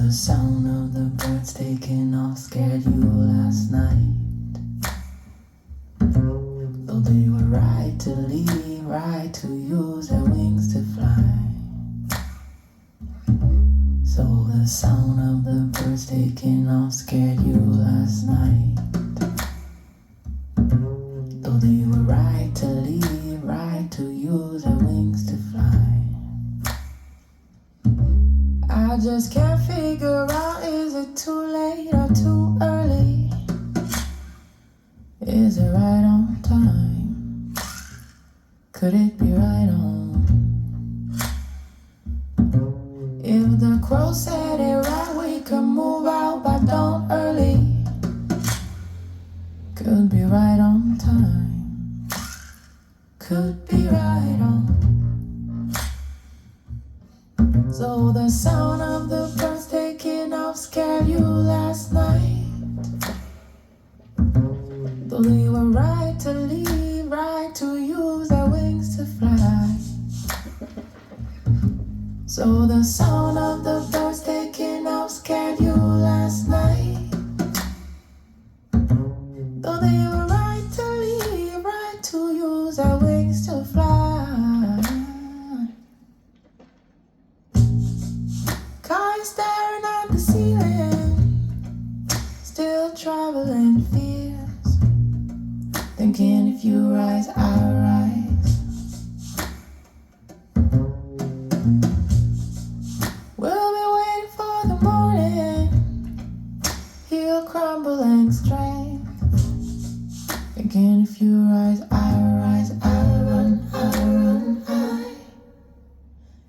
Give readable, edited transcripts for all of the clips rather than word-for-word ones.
the sound of the birds taking off scared you last night. Though they were right to leave, right to use their wings to fly. So the sound of the birds taking off scared you last night. Though they were right to leave, right to use their wings to fly. I just can't figure out, is it too late or too early? Is it right on time? Could it be right on? If the crow said it right, we could move out by dawn early. Could be right on time. Could be right on. So the sound of the birds taking off scared you last night. Though they were right to leave, right to use their wings to fly. So the sound of the birds taking off scared you last night. Though they were right to leave, right to use their wings to fly. Car staring at the ceiling, still traveling fears, thinking if you rise, I rise. We'll be waiting for the morning, he'll crumble and strength, thinking if you rise, I rise, I run, I run, I.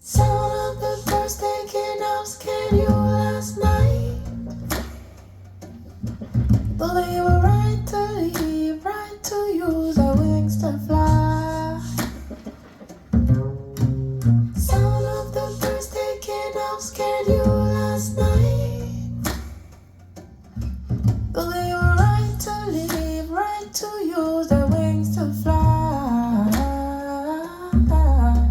Sound of the birds taking off scared you last night. Though they were right to leave, right to use their wings to fly. Sound of the birds taking off scared you last night. Though they were right to leave, right to use their wings to fly.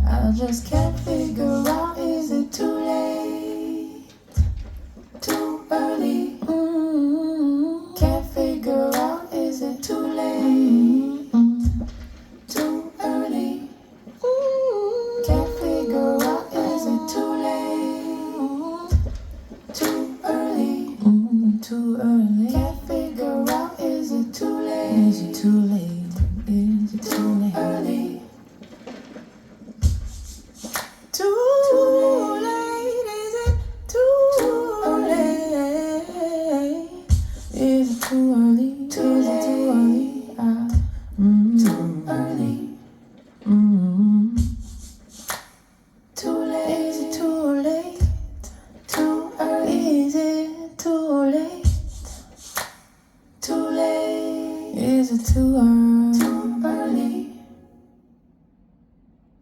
I just can't figure out, is it too late, too early? Can't figure out, is it too late, too early? Can't figure out, is it too late, too early, too early? Can't figure out, is it too late, is it too late, is it too late, early? Too late, is it too late? Is it too early? Is it too early? Too early. Too late. Is it too late? Too early. Is it too late? Too late. Is it too early?